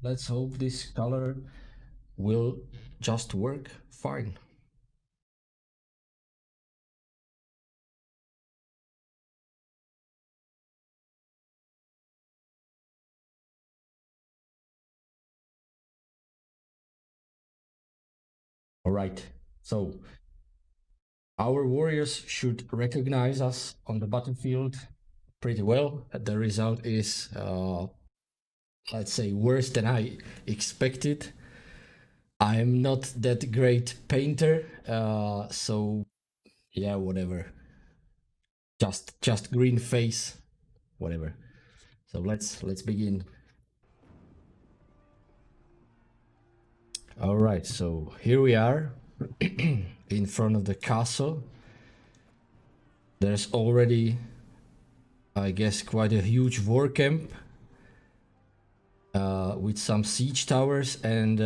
let's hope this color will just work fine. All right. So our warriors should recognize us on the battlefield pretty well. The result is, let's say, worse than I expected. I'm not that great painter, so yeah, whatever. Just green face, whatever. So let's begin. All right, so here we are in front of the castle. There's already, I guess, quite a huge war camp with some siege towers and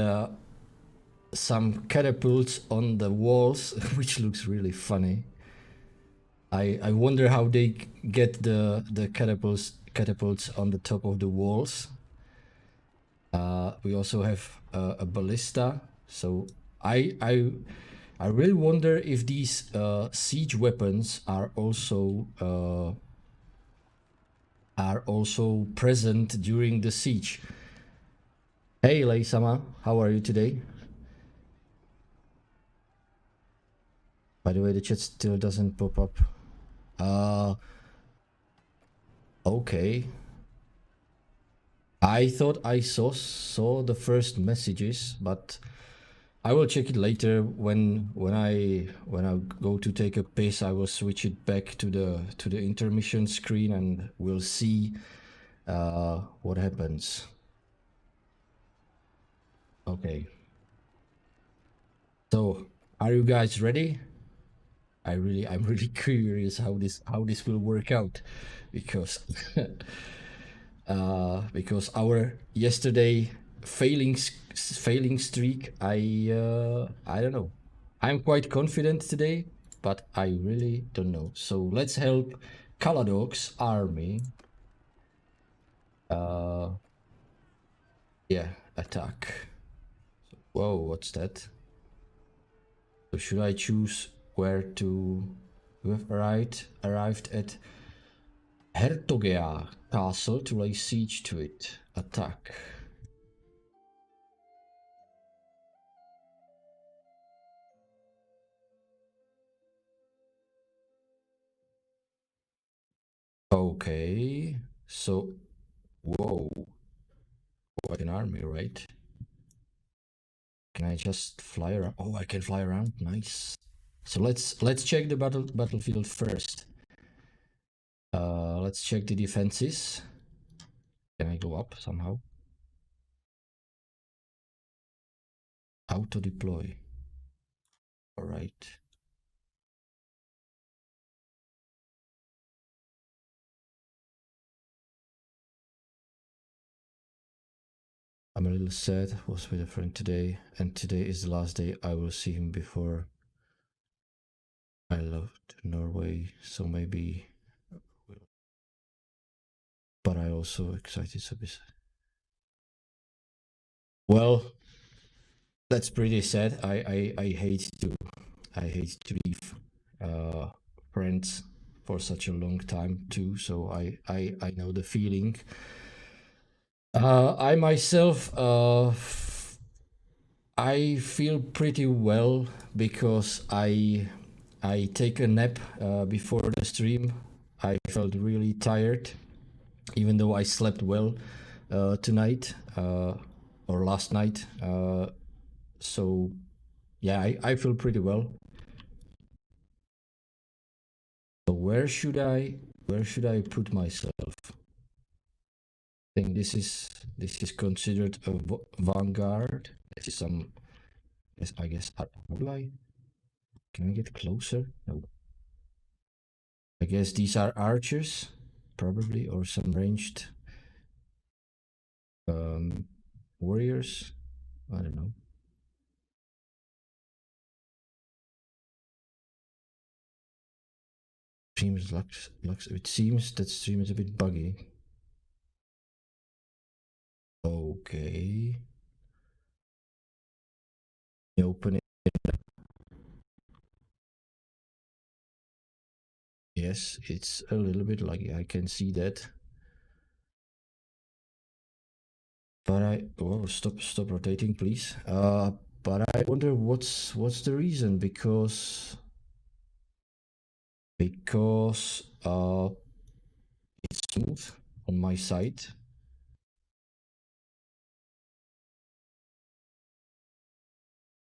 some catapults on the walls, which looks really funny. I wonder how they get the catapults on the top of the walls. We also have a ballista, so I really wonder if these siege weapons are also present during the siege. Hey, Leisama, how are you today? By the way, the chat still doesn't pop up. Uh, okay. I thought I saw the first messages, but I will check it later when I go to take a piss. I will switch it back to the intermission screen and we'll see what happens. Okay. So, are you guys ready? I'm really curious how this will work out, because because our yesterday failing streak, I don't know. I'm quite confident today, but I really don't know. So let's help Kaladog's army. Uh, yeah, attack. Whoa, what's that? So should I choose where to? We have arrived at Hertogea Castle to lay siege to it. Attack. Okay. So, whoa, quite an army, right? Can I just fly around? Oh, I can fly around. Nice. So let's check the battlefield first. Let's check the defenses. Can I go up somehow? Auto deploy. All right. I'm a little sad. Was with a friend today, and today is the last day I will see him before I left Norway. So maybe, but I also excited so bit. Well, that's pretty sad. I hate to leave uh, friends for such a long time too. So I know the feeling. I myself, I feel pretty well because I take a nap before the stream. I felt really tired, even though I slept well tonight or last night. So yeah, I feel pretty well. So where should I put myself? I think this is considered a vanguard. This is some. Yes, I guess. How do I? Can I get closer? No. I guess these are archers, probably, or some ranged um, warriors. I don't know. It seems that stream is a bit buggy. Okay. Open it. Yes, it's a little bit laggy. I can see that. But stop rotating, please. But I wonder what's the reason, because it's smooth on my side.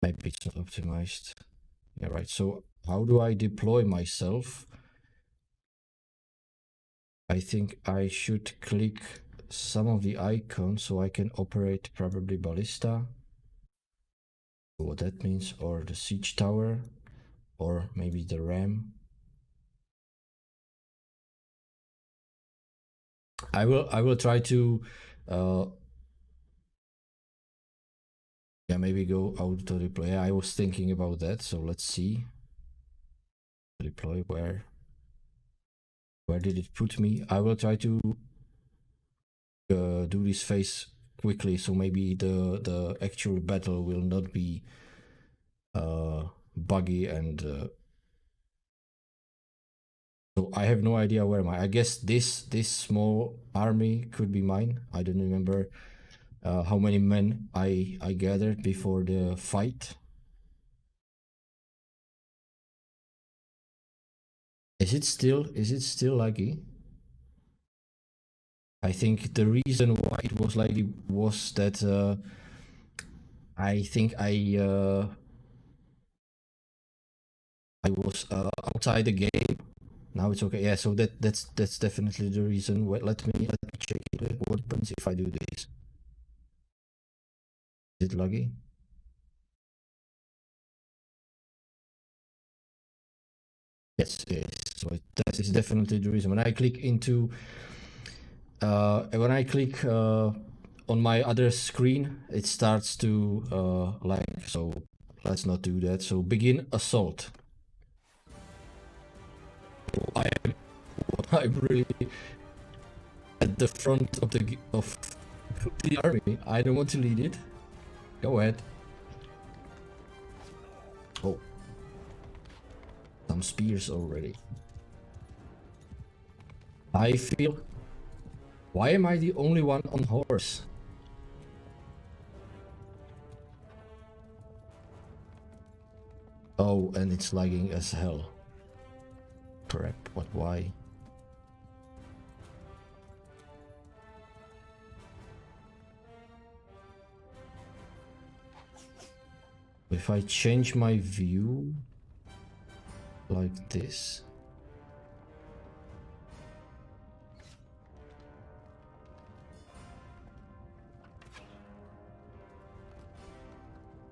Maybe it's not optimized. Yeah, right. So how do I deploy myself? I think I should click some of the icons so I can operate probably ballista. What that means, or the siege tower, or maybe the ram. I will try to yeah, maybe go auto deploy. Yeah, I was thinking about that, so let's see. Deploy, where did it put me? I will try to do this phase quickly, so maybe the actual battle will not be buggy, and so I have no idea where I guess this small army could be mine. I don't remember how many men I gathered before the fight. Is it still laggy? I think the reason why it was laggy was that I think I was outside the game. Now it's okay. Yeah, so that's definitely the reason. Wait, let me check it. What happens if I do this? Is it laggy? Yes, yes. So that is definitely the reason. When I click on my other screen, it starts to lag. So let's not do that. So begin assault. I am I'm really at the front of the army. I don't want to lead it. Go ahead. Oh, some spears already. I feel. Why am I the only one on horse? Oh, and it's lagging as hell. Crap, what, why? If I change my view like this.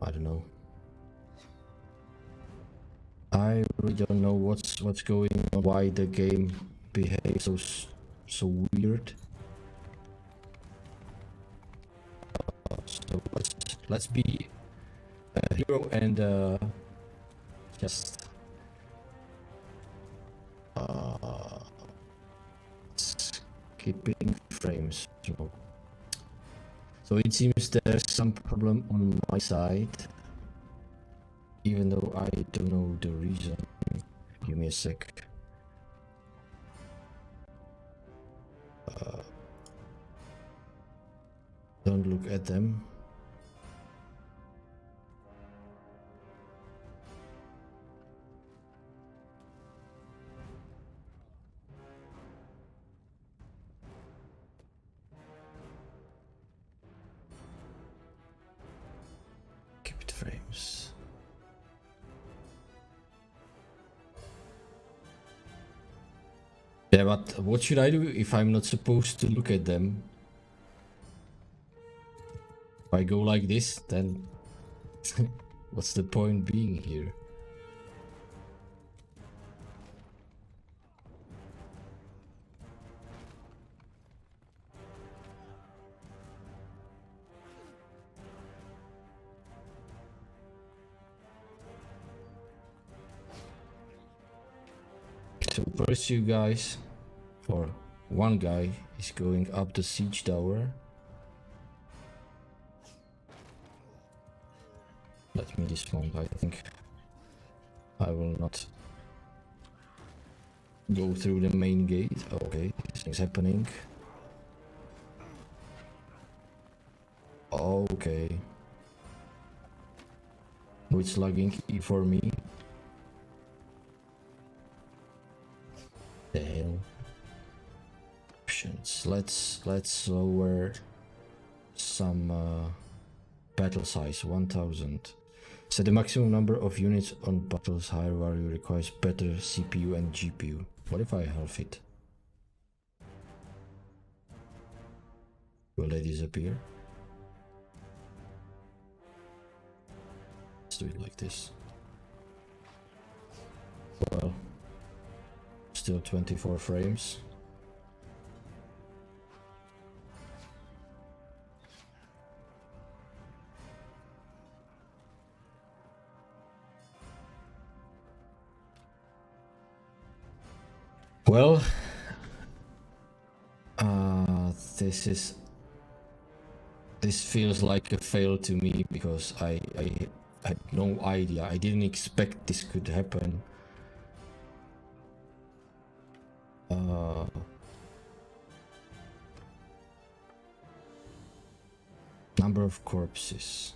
I don't know. I really don't know what's going on, why the game behaves so weird. So let's be a hero and just skipping frames. So it seems there's some problem on my side, even though I don't know the reason. Give me a sec. Don't look at them. Keep it frames. Yeah, but what should I do if I'm not supposed to look at them? If I go like this, then what's the point being here? So first you guys, or one guy, is going up the siege tower. Let me dismount. I think I will not go through the main gate. Okay, things happening. Okay. Oh, it's lagging for me. The hell. Options. Let's lower some battle size 1000. Set the maximum number of units on battles higher value requires better CPU and GPU. What if I halve it? Will they disappear? Let's do it like this. Well, still 24 frames. Well, this feels like a fail to me because I had no idea. I didn't expect this could happen. Number of corpses.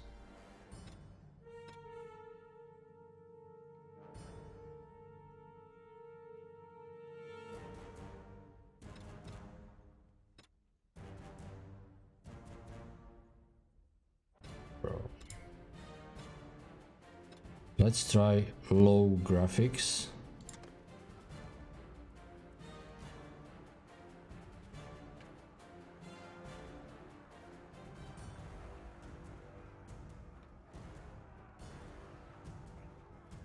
Bro. Let's try low graphics.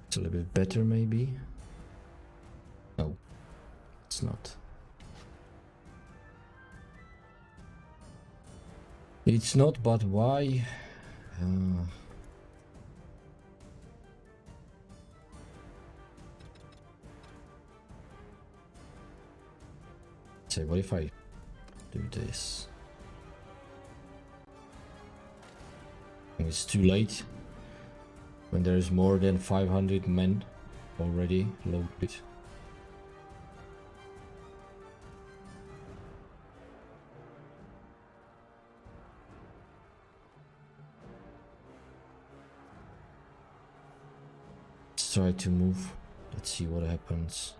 It's a little bit better maybe. No, it's not. It's not, but why? Say, what if I do this? It's too late when there's more than 500 men already loaded. Let's try to move. Let's see what happens.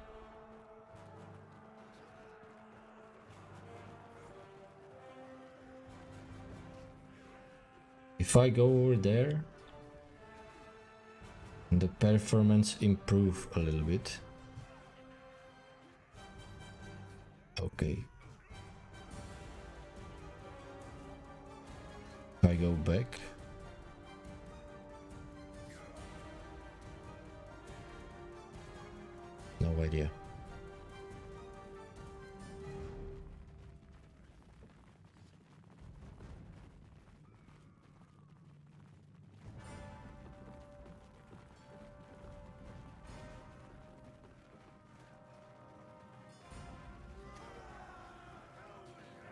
If I go over there, the performance improve a little bit. Okay. If I go back. No idea.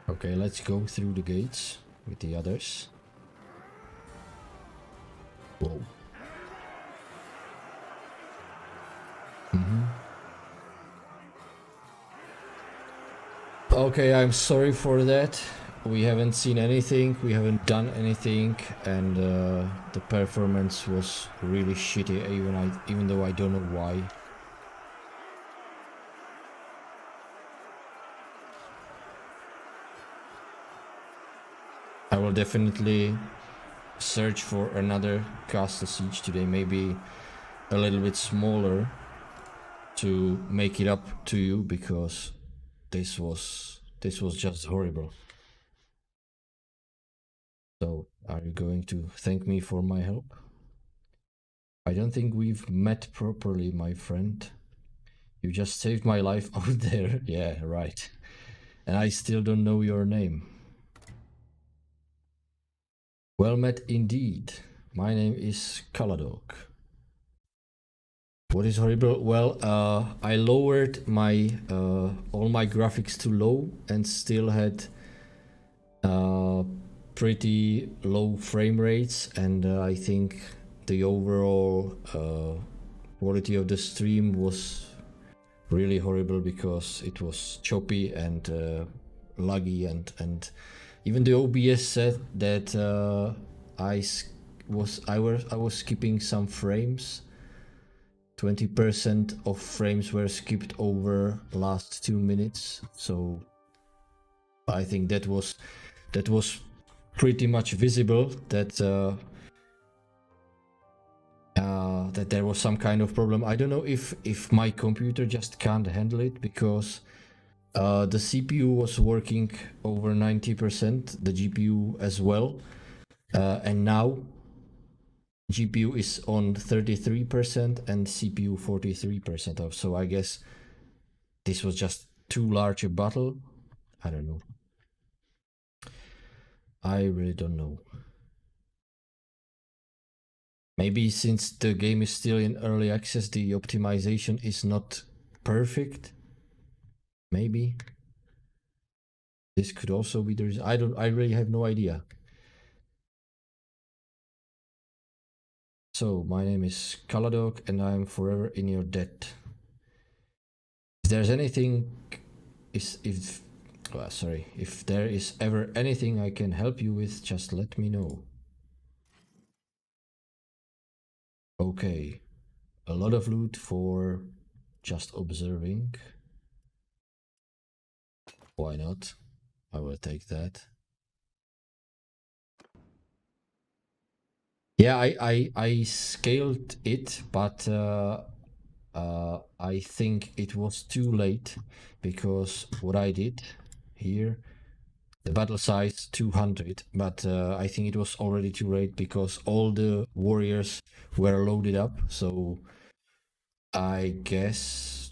Okay, let's go through the gates with the others. Whoa. Okay, I'm sorry for that. We haven't seen anything, we haven't done anything, and the performance was really shitty, even though I don't know why. I will definitely search for another castle siege today, maybe a little bit smaller, to make it up to you, because this was just horrible. So, are you going to thank me for my help? I don't think we've met properly, my friend. You just saved my life out there. Yeah, right. And I still don't know your name. Well met indeed. My name is Caladog. What is horrible? Well, I lowered my all my graphics to low and still had pretty low frame rates, and I think the overall quality of the stream was really horrible because it was choppy and laggy, and even the OBS said that I was skipping some frames. 20% of frames were skipped over last 2 minutes, so I think that was pretty much visible that that there was some kind of problem. I don't know if my computer just can't handle it, because the CPU was working over 90%, the GPU as well, and now GPU is on 33% and CPU 43% off. So I guess this was just too large a battle. I don't know. I really don't know. Maybe since the game is still in early access, the optimization is not perfect. Maybe this could also be the reason. I really have no idea. So my name is Kaladok and I'm forever in your debt. If there's anything, if there is ever anything I can help you with, just let me know. Okay, a lot of loot for just observing. Why not? I will take that. Yeah, I scaled it, but I think it was too late, because what I did here, the battle size 200, but I think it was already too late because all the warriors were loaded up, so I guess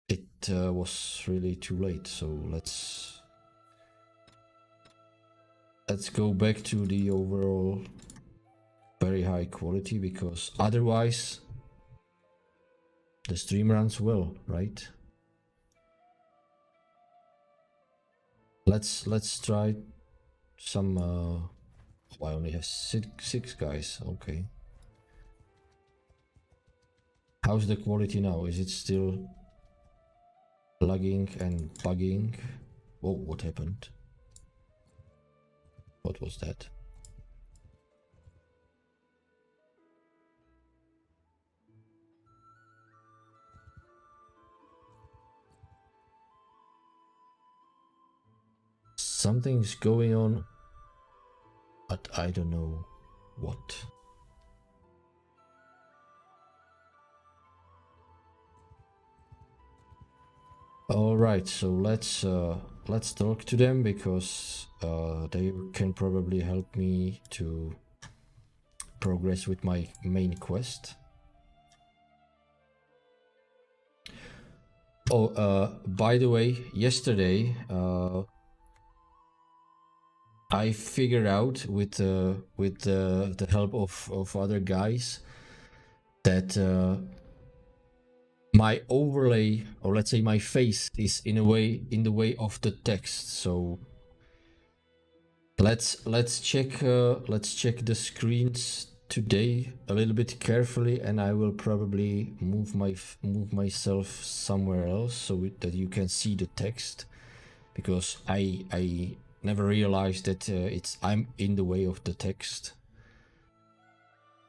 it was really too late. So let's go back to the overall very high quality, because otherwise the stream runs well, right? Let's try some oh, I only have six guys. Okay, how's the quality now? Is it still lagging and bugging? Oh, what happened? What was that? Something's going on, but I don't know what. All right, so let's talk to them, because they can probably help me to progress with my main quest. Oh, by the way, yesterday I figured out with the help of other guys that my overlay, or let's say my face, is in the way of the text. So let's check the screens today a little bit carefully, and I will probably move myself somewhere else so that you can see the text, because I never realized that I'm in the way of the text.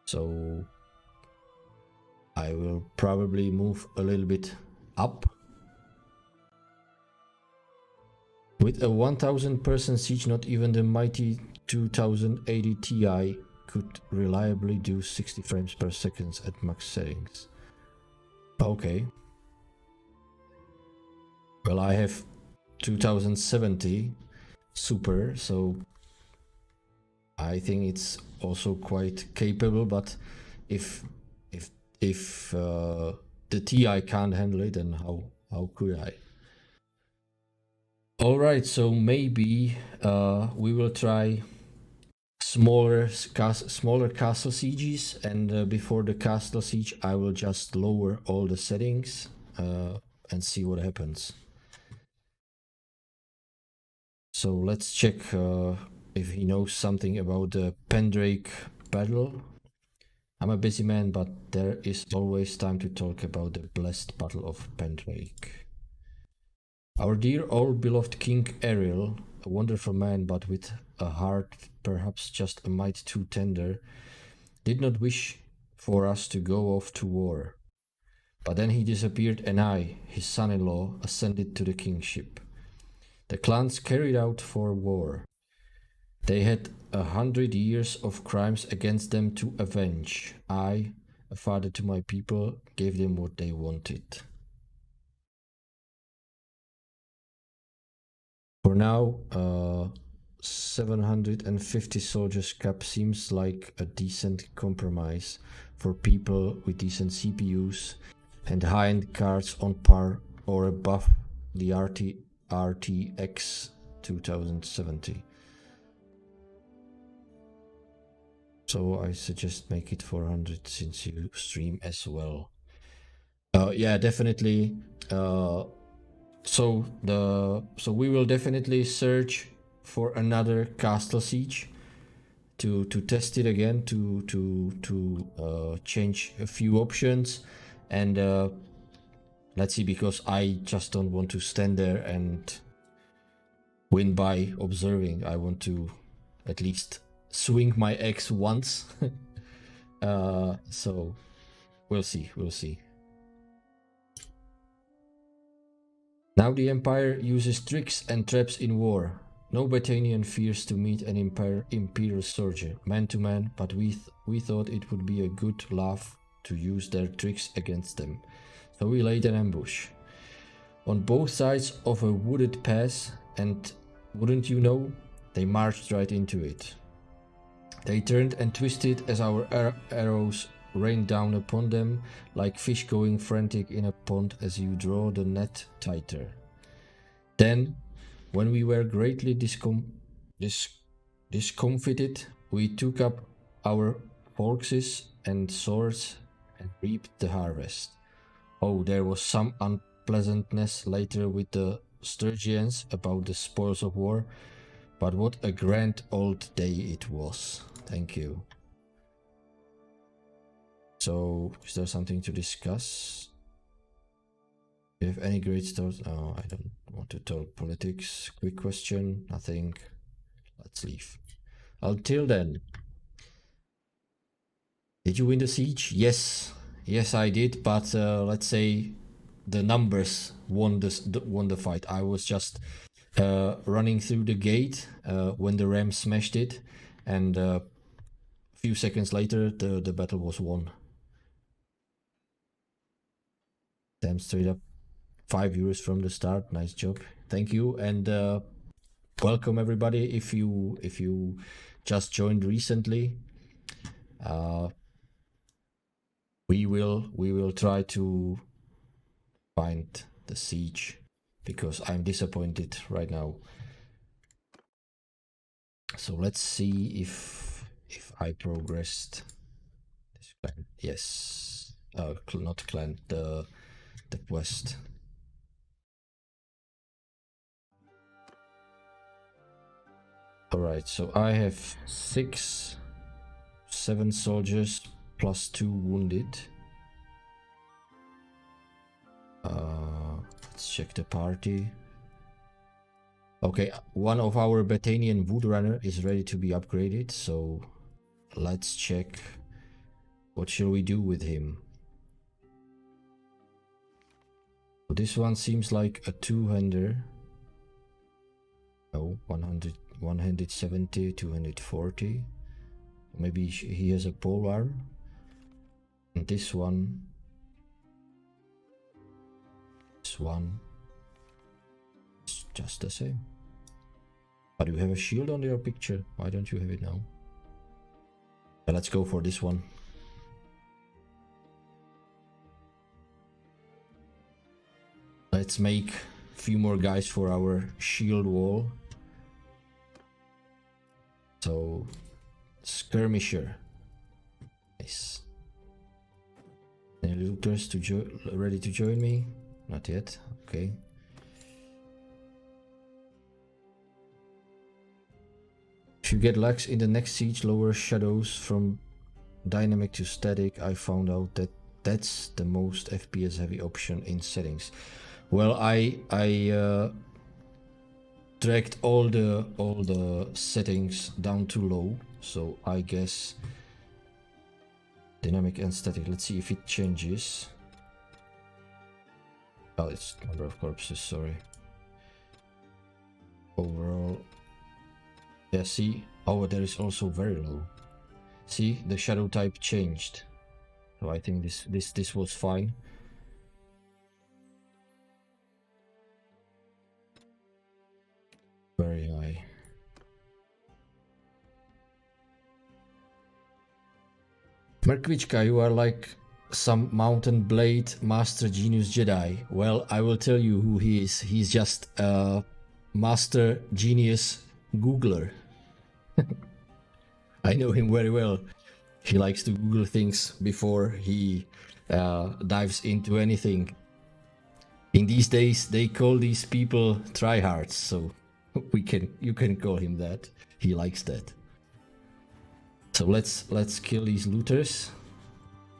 So I will probably move a little bit up. With a 1000-person siege, not even the mighty 2080 Ti could reliably do 60 frames per second at max settings. Okay. Well, I have 2070 super, so I think it's also quite capable, but if the Ti can't handle it, then how could I? All right, so maybe we will try smaller castle sieges, and before the castle siege I will just lower all the settings and see what happens. So let's check if he knows something about the Pendrake battle. I'm a busy man, but there is always time to talk about the blessed Battle of Pendrake. Our dear old beloved King Ariel, a wonderful man but with a heart perhaps just a mite too tender, did not wish for us to go off to war. But then he disappeared and I, his son-in-law, ascended to the kingship. The clans carried out for war. They had 100 years of crimes against them to avenge. I, a father to my people, gave them what they wanted. For now, 750 soldiers cap seems like a decent compromise for people with decent CPUs and high-end cards on par or above the RTX 2070. So I suggest make it 400 since you stream as well. Yeah, definitely. So we will definitely search for another castle siege to test it again, to change a few options, and let's see, because I just don't want to stand there and win by observing. I want to at least swing my axe once. So we'll see. Now the Empire uses tricks and traps in war. No Britanian fears to meet an Imperial soldier, man to man, but we thought it would be a good laugh to use their tricks against them. So we laid an ambush on both sides of a wooded pass, and wouldn't you know, they marched right into it. They turned and twisted as our arrows rained down upon them, like fish going frantic in a pond as you draw the net tighter. Then, when we were greatly discomfited, we took up our forks and swords and reaped the harvest. Oh, there was some unpleasantness later with the Sturgians about the spoils of war, but what a grand old day it was. Thank you. So, is there something to discuss? Do you have any great thoughts? Oh, I don't want to talk politics. Quick question, nothing. Let's leave. Until then. Did you win the siege? Yes. Yes, I did, but let's say the numbers won the fight. I was just running through the gate when the ram smashed it, and a few seconds later the battle was won. Damn straight up. 5 euros from the start. Nice job. Thank you, and welcome everybody. If you just joined recently, we will try to find the siege, because I'm disappointed right now. So let's see if I progressed this clan. Yes, not clan, the quest. All right, so I have 7 soldiers plus 2 wounded. Let's check the party. Okay, one of our Britanian Woodrunner is ready to be upgraded, so let's check what shall we do with him. This one seems like a two-hander. No, 100, 170, 240. Maybe he has a polearm. And this one is just the same. But you have a shield on your picture. Why don't you have it now? Yeah, let's go for this one. Let's make a few more guys for our shield wall. So, skirmisher. Nice. Any looters ready to join me? Not yet. Okay. If you get lax in the next siege, lower shadows from dynamic to static, I found out that that's the most FPS heavy option in settings. Well, I dragged all the settings down to low, so I guess dynamic and static. Let's see if it changes. Oh, it's number of corpses, sorry. Overall, yeah, see, oh, there is also very low. See, the shadow type changed, so I think this was fine. Very high. Merkvichka, you are like some mountain blade master genius Jedi. Well, I will tell you who he is. He's just a master genius Googler. I know him very well. He likes to Google things before he dives into anything. In these days, they call these people tryhards, so you can call him that. He likes that. So let's kill these looters.